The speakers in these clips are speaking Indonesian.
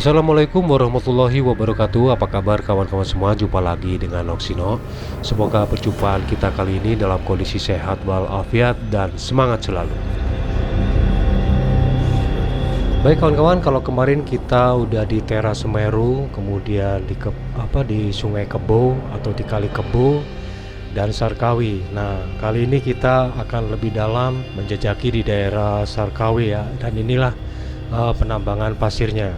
Assalamualaikum warahmatullahi wabarakatuh. Apa kabar kawan-kawan semua? Jumpa lagi dengan Oksino. Semoga perjumpaan kita kali ini dalam kondisi sehat walafiat dan semangat selalu. Baik kawan-kawan, kalau kemarin kita udah di teras Semeru, kemudian di Sungai Kebo atau di Kali Kebo dan Sarkawi. Nah, kali ini kita akan lebih dalam menjejaki di daerah Sarkawi ya. Dan inilah penambangan pasirnya.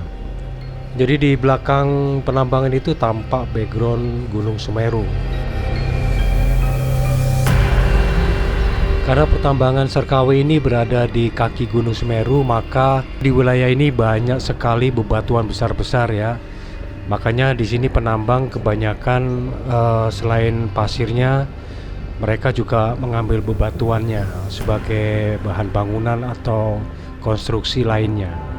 Jadi di belakang penambangan itu tampak background Gunung Semeru. Karena pertambangan Sarkawi ini berada di kaki Gunung Semeru, maka di wilayah ini banyak sekali bebatuan besar-besar ya. Makanya di sini penambang kebanyakan selain pasirnya, mereka juga mengambil bebatuannya sebagai bahan bangunan atau konstruksi lainnya.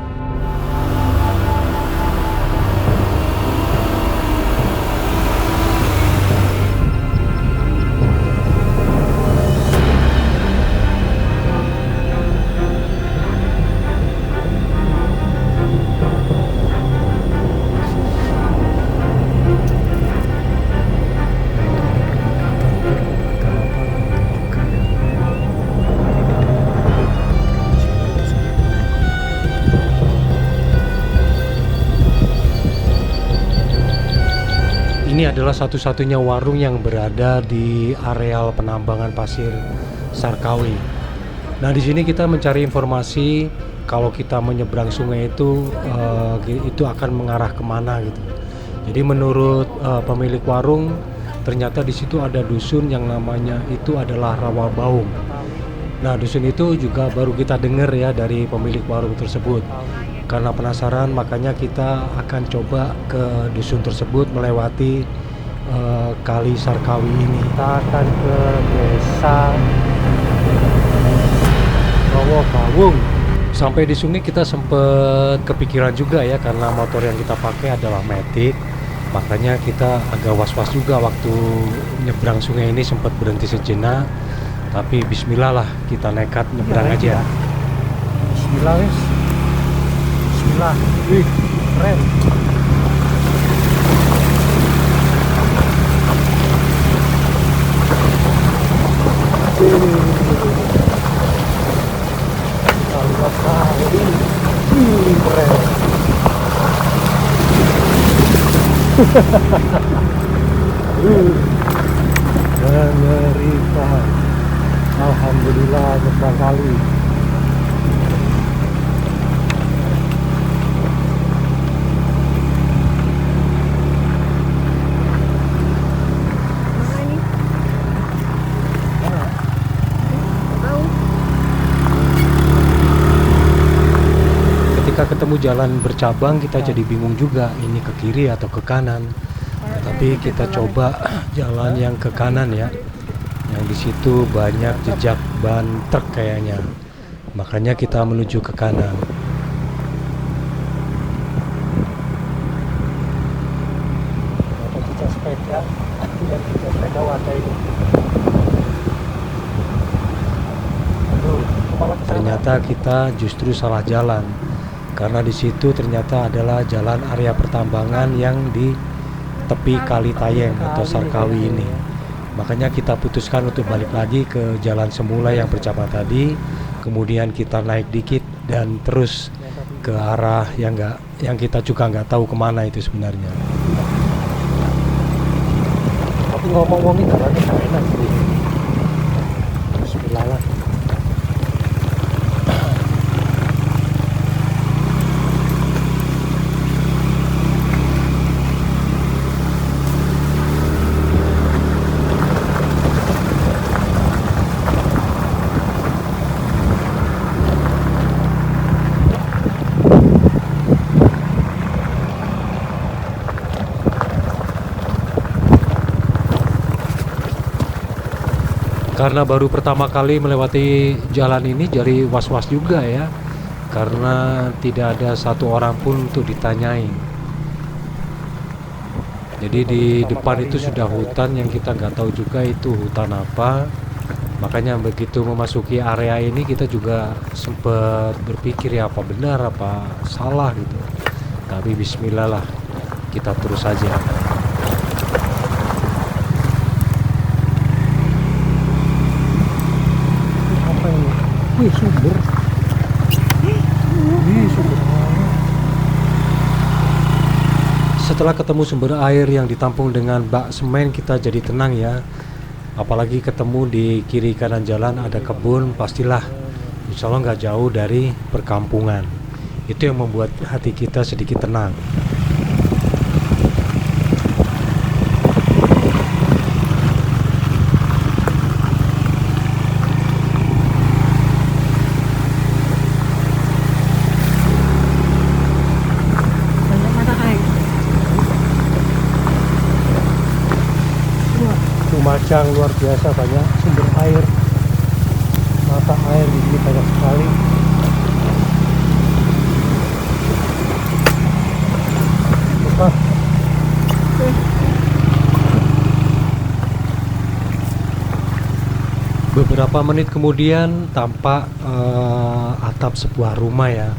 Ini adalah satu-satunya warung yang berada di areal penambangan pasir Sarkawi. Nah, di sini kita mencari informasi kalau kita menyeberang sungai itu akan mengarah kemana gitu. Jadi menurut pemilik warung, ternyata di situ ada dusun yang namanya itu adalah Rawabaung. Nah, dusun itu juga baru kita dengar ya dari pemilik warung tersebut. Karena penasaran, makanya kita akan coba ke dusun tersebut melewati Kali Sarkawi ini. Kita akan ke desa Rawabaung. Sampai di sungai kita sempat kepikiran juga ya, karena motor yang kita pakai adalah Matic. Makanya kita agak was-was juga waktu nyebrang sungai ini, sempat berhenti sejenak. Tapi bismillah lah, kita nekat nyebrang aja. Bismillah wis. Bismillah. Wih, keren. Keren. Mengerikan. Alhamdulillah nyebrang kali. Ketika ketemu jalan bercabang, kita jadi bingung juga ini ke kiri atau ke kanan. Tapi kita coba jalan yang ke kanan ya. Yang di situ banyak jejak ban truk kayaknya. Makanya kita menuju ke kanan. Ternyata kita justru salah jalan. Karena di situ ternyata adalah jalan area pertambangan yang di tepi Kali Tayeng atau Sarkawi ini. Makanya kita putuskan untuk balik lagi ke jalan semula yang bercabang tadi. Kemudian kita naik dikit dan terus ke arah yang kita juga nggak tahu kemana itu sebenarnya. Tapi ngomong-ngomongin jalannya nggak enak sih. Bismillah lah. Karena baru pertama kali melewati jalan ini, jadi was-was juga ya. Karena tidak ada satu orang pun untuk ditanyain. Jadi di depan itu sudah hutan yang kita nggak tahu juga itu hutan apa. Makanya begitu memasuki area ini kita juga sempat berpikir ya apa benar apa salah gitu. Tapi bismillah lah, kita terus saja. Apa ini? Wih, sumber. Wih, sumber air. Setelah ketemu sumber air yang ditampung dengan bak semen, kita jadi tenang ya. Apalagi ketemu di kiri kanan jalan ada kebun, pastilah insya Allah nggak jauh dari perkampungan. Itu yang membuat hati kita sedikit tenang. Banyak mata air. Lumajang luar biasa, banyak sumber air, mata air di sini banyak sekali. Wah. Beberapa menit kemudian tampak atap sebuah rumah ya.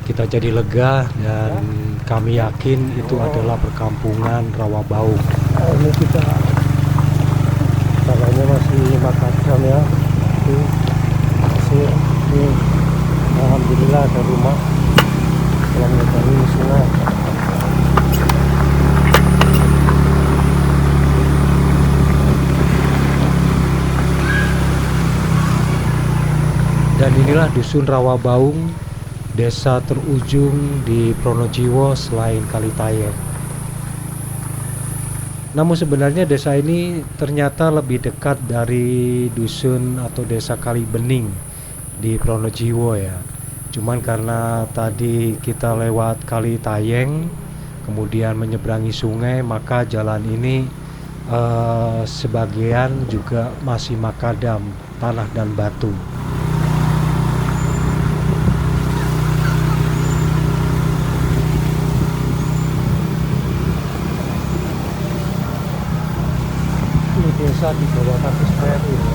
Kita jadi lega dan kami yakin itu adalah perkampungan Rawabaung. Ini kita jalannya masih makadam ya. Itu pasir. Ini alhamdulillah ada rumah setelah menyeberangi sungai. Dan inilah dusun Rawabaung, desa terujung di Pronojiwo selain Kalitayeng. Namun sebenarnya desa ini ternyata lebih dekat dari dusun atau desa Kalibening di Pronojiwo ya. Cuman karena tadi kita lewat Kalitayeng, kemudian menyeberangi sungai, maka jalan ini sebagian juga masih makadam, tanah dan batu. Desa di bawah kaki Peru ya.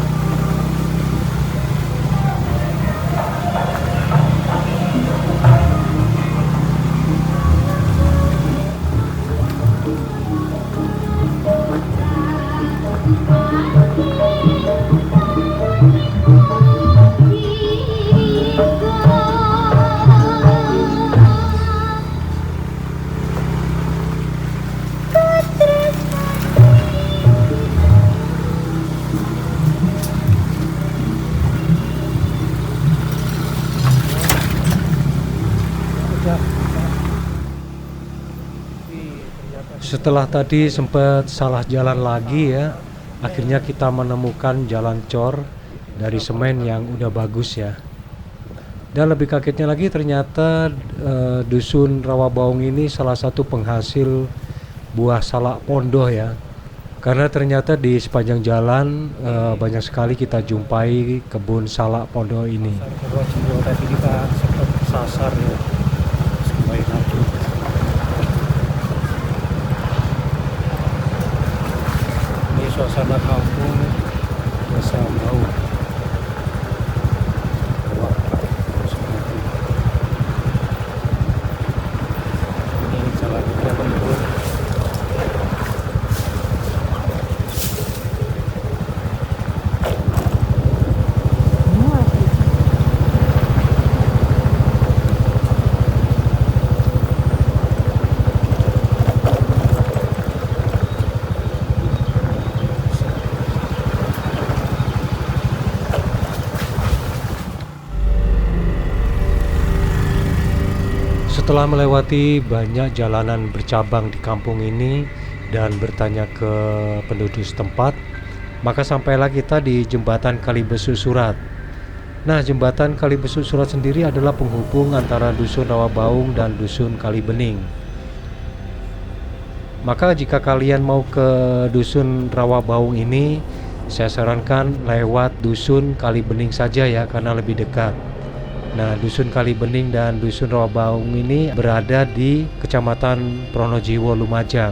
Setelah tadi sempat salah jalan lagi ya, akhirnya kita menemukan jalan cor dari semen yang udah bagus ya. Dan lebih kagetnya lagi ternyata dusun Rawabaung ini salah satu penghasil buah salak pondoh ya. Karena ternyata di sepanjang jalan banyak sekali kita jumpai kebun salak pondoh ini. Tadi kita sempat sasar ya. Suasana kampung desa Baung. Wah, ini jalannya menurun. Setelah melewati banyak jalanan bercabang di kampung ini dan bertanya ke penduduk setempat, maka sampailah kita di jembatan Kalibesu Surat. Nah, jembatan Kalibesu Surat sendiri adalah penghubung antara dusun Rawabaung dan dusun Kalibening. Maka jika kalian mau ke dusun Rawabaung ini, saya sarankan lewat dusun Kalibening saja ya, karena lebih dekat. Nah, dusun Kalibening dan dusun Rawabaung ini berada di Kecamatan Pronojiwo, Lumajang.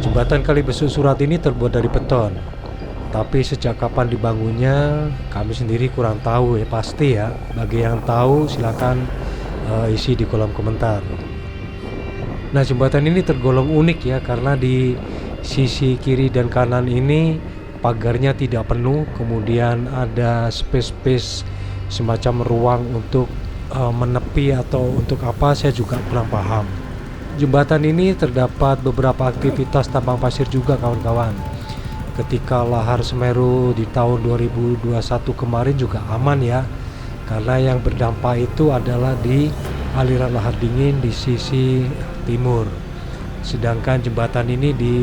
Jembatan Kalibesu Surat ini terbuat dari beton. Tapi sejak kapan dibangunnya kami sendiri kurang tahu ya, pasti ya. Bagi yang tahu silakan isi di kolom komentar. Nah, jembatan ini tergolong unik ya, karena di sisi kiri dan kanan ini pagarnya tidak penuh, kemudian ada space-space semacam ruang untuk menepi atau untuk apa saya juga kurang paham. Jembatan ini terdapat beberapa aktivitas tambang pasir juga kawan-kawan. Ketika lahar Semeru di tahun 2021 kemarin juga aman ya, karena yang berdampak itu adalah di aliran lahar dingin di sisi timur, sedangkan jembatan ini di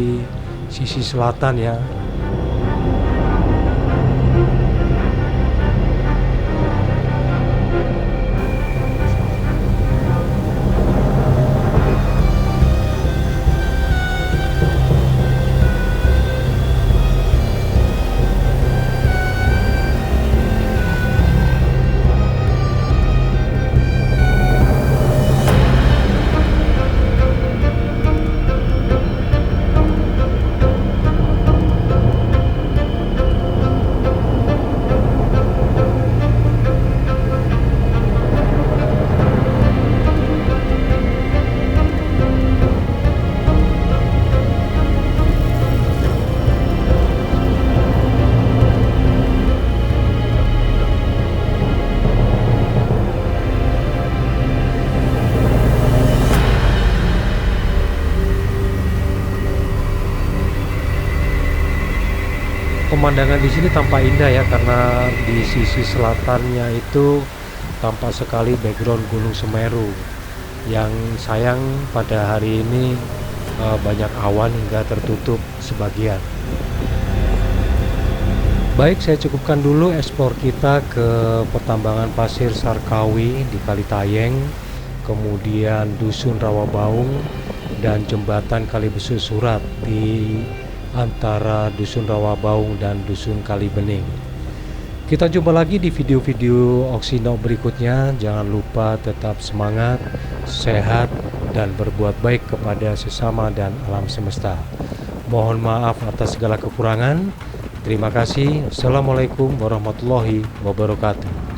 sisi selatan ya. Pemandangan di sini tampak indah ya, karena di sisi selatannya itu tampak sekali background Gunung Semeru. Yang sayang pada hari ini banyak awan hingga tertutup sebagian. Baik, saya cukupkan dulu eksplor kita ke pertambangan pasir Sarkawi di Kalitayeng, kemudian Dusun Rawabaung, dan jembatan Kalibesu Surat di antara Dusun Rawabaung dan Dusun Kalibening. Kita jumpa lagi di video-video Oxino berikutnya. Jangan lupa tetap semangat, sehat, dan berbuat baik kepada sesama dan alam semesta. Mohon maaf atas segala kekurangan. Terima kasih. Assalamualaikum warahmatullahi wabarakatuh.